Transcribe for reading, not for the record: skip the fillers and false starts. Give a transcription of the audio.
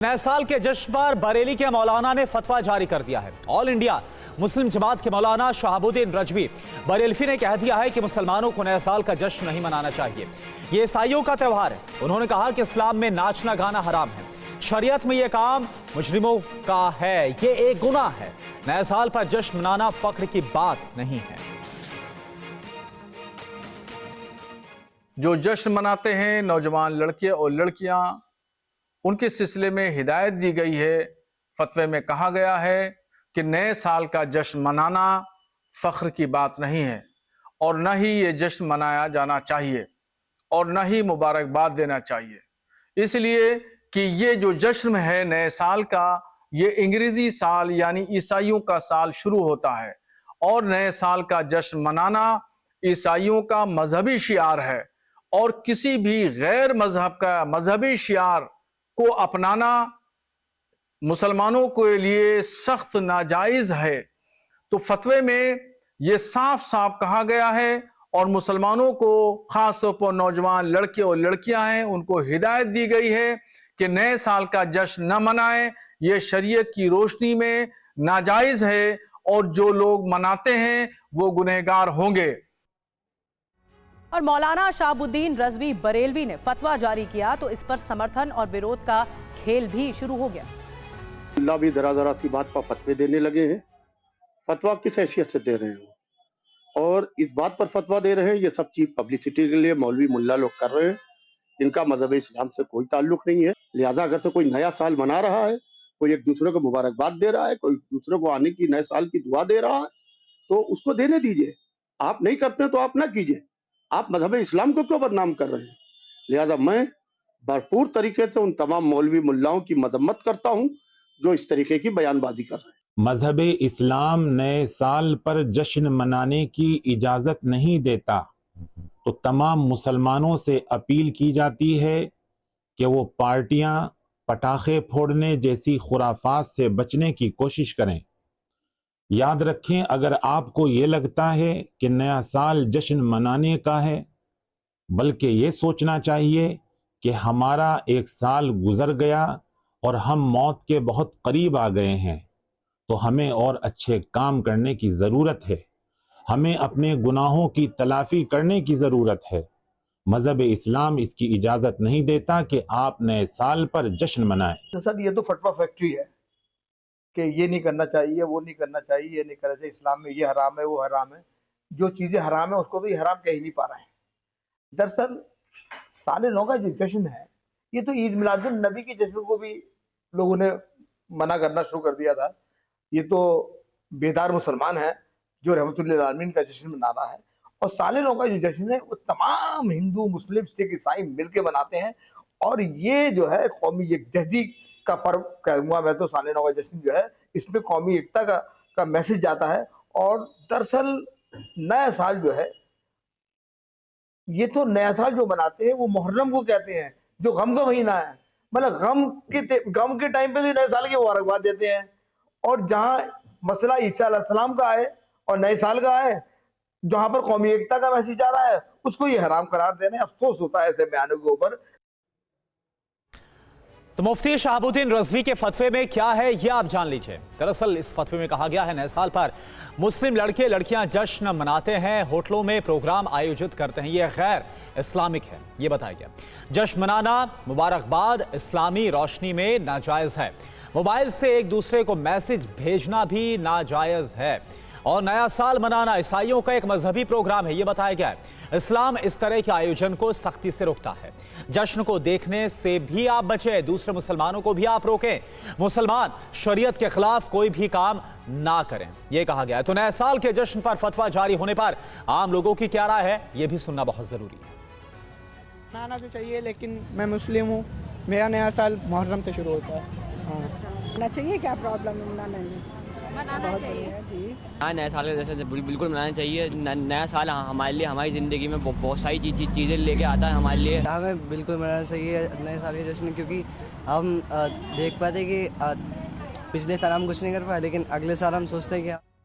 नए साल के जश्न पर बरेली के मौलाना ने फतवा जारी कर दिया है। ऑल इंडिया मुस्लिम जमात के मौलाना शहाबुद्दीन रजवी बरेलवी ने कह दिया है कि मुसलमानों को नए साल का जश्न नहीं मनाना चाहिए। ये ईसाइयों का त्यौहार है। उन्होंने कहा कि इस्लाम में नाचना गाना हराम है, शरीयत में यह काम मुजरिमों का है, ये एक गुनाह है। नए साल पर जश्न मनाना फख्र की बात नहीं है। जो जश्न मनाते हैं नौजवान लड़के और लड़कियां, उनके सिलसिले में हिदायत दी गई है। फतवे में कहा गया है कि नए साल का जश्न मनाना फख्र की बात नहीं है और न ही ये जश्न मनाया जाना चाहिए और न ही मुबारकबाद देना चाहिए। इसलिए कि ये जो जश्न है नए साल का, ये अंग्रेजी साल यानी ईसाइयों का साल शुरू होता है और नए साल का जश्न मनाना ईसाइयों का मजहबी शियार है और किसी भी गैर मजहब का मजहबी शियार को अपनाना मुसलमानों के लिए सख्त नाजायज है। तो फतवे में यह साफ साफ कहा गया है और मुसलमानों को, खासतौर पर नौजवान लड़के और लड़कियां हैं, उनको हिदायत दी गई है कि नए साल का जश्न न मनाएं। यह शरीयत की रोशनी में नाजायज है और जो लोग मनाते हैं वो गुनहगार होंगे। और मौलाना शहाबुद्दीन रजवी बरेलवी ने फतवा जारी किया तो इस पर समर्थन और विरोध का खेल भी शुरू हो गया। अल्लाह भी जरा सी बात पर फतवे देने लगे हैं। फतवा किस हैसियत से दे रहे हैं वो, और इस बात पर फतवा दे रहे हैं, ये सब चीज पब्लिसिटी के लिए मौलवी मुल्ला लोग कर रहे हैं। इनका मजहब इस्लाम से कोई ताल्लुक नहीं है। लिहाजा अगर से कोई नया साल मना रहा है, कोई एक दूसरे को मुबारकबाद दे रहा है, कोई दूसरे को आने की नए साल की दुआ दे रहा है, तो उसको देने दीजिए। आप नहीं करते तो आप ना कीजिए। आप मजहब इस्लाम को क्यों बदनाम कर रहे हैं? लिहाजा मैं भरपूर तरीके से उन तमाम मौलवी मुल्लाओं की मजम्मत करता हूं जो इस तरीके की बयानबाजी कर रहे हैं। मजहब इस्लाम नए साल पर जश्न मनाने की इजाजत नहीं देता, तो तमाम मुसलमानों से अपील की जाती है कि वो पार्टियां पटाखे फोड़ने जैसी खुराफात से बचने की कोशिश करें। याद रखें, अगर आपको ये लगता है कि नया साल जश्न मनाने का है, बल्कि ये सोचना चाहिए कि हमारा एक साल गुजर गया और हम मौत के बहुत करीब आ गए हैं, तो हमें और अच्छे काम करने की ज़रूरत है। हमें अपने गुनाहों की तलाफी करने की ज़रूरत है। मजहब इस्लाम इसकी इजाज़त नहीं देता कि आप नए साल पर जश्न मनाएं। तो सर ये तो फटवा फैक्ट्री है कि ये नहीं करना चाहिए, वो नहीं करना चाहिए, ये नहीं करना चाहिए, इस्लाम में ये हराम है, वो हराम है। जो चीज़ें हराम है उसको तो ये हराम कह ही नहीं पा रहे हैं। दरअसल साले नौ का जो जश्न है, ये तो ईद मिलादुन नबी के जश्न को भी लोगों ने मना करना शुरू कर दिया था। ये तो बेदार मुसलमान है जो रहमतुल्लिल आलमीन का जश्न मना रहा है। और साले नौ का जो जश्न है वो तमाम हिंदू, मुस्लिम, सिख, ईसाई मिलके मनाते हैं। और ये जो है कौमी यकजहती का पर्व कहूँगा मैं तो। साले नौ का जश्न जो है, इसमें कौमी एकता का मैसेज जाता है। और दरअसल नया साल जो है, ये तो नया साल जो मनाते हैं वो मुहर्रम को कहते हैं, जो गम का महीना है। मतलब गम के टाइम पे तो नए साल की मुबारकबाद देते हैं। और जहाँ मसला ईसा अलैहिस्सलाम का है और नए साल का है, जहाँ पर कौमी एकता का मैसेज आ रहा है, उसको ये हराम करार देने। अफसोस होता है ऐसे बयानों के ऊपर। तो मुफ्ती शहाबुद्दीन रजवी के फतवे में क्या है ये आप जान लीजिए। दरअसल इस फतवे में कहा गया है नए साल पर मुस्लिम लड़के लड़कियां जश्न मनाते हैं, होटलों में प्रोग्राम आयोजित करते हैं, ये गैर इस्लामिक है, ये बताया गया। जश्न मनाना, मुबारकबाद इस्लामी रोशनी में नाजायज है। मोबाइल से एक दूसरे को मैसेज भेजना भी नाजायज है। और नया साल मनाना ईसाइयों का एक मजहबी प्रोग्राम है, यह बताया गया है। इस्लाम इस तरह के आयोजन को सख्ती से रोकता है। जश्न को देखने से भी आप बचें, दूसरे मुसलमानों को भी आप रोकें। मुसलमान शरीयत के खिलाफ कोई भी काम ना करें, यह कहा गया है। तो नए साल के जश्न पर फतवा जारी होने पर आम लोगों की क्या राय है, यह भी सुनना बहुत जरूरी है। मनाना तो चाहिए, लेकिन मैं मुस्लिम हूँ, मेरा नया साल मुहर्रम से शुरू होता है। मनाना चाहिए, क्या प्रॉब्लम है मनाने में? मनाना चाहिए जी। हाँ, नया साल का जैसे बिल्कुल मनाना चाहिए। नया साल हमारे लिए, हमारी ज़िंदगी में बहुत सारी चीज़ें लेके आता है हमारे लिए। हमें बिल्कुल मनाना चाहिए नए साल के जश्न, क्योंकि हम देख पाते कि पिछले साल हम कुछ नहीं कर पाए, लेकिन अगले साल हम सोचते हैं कि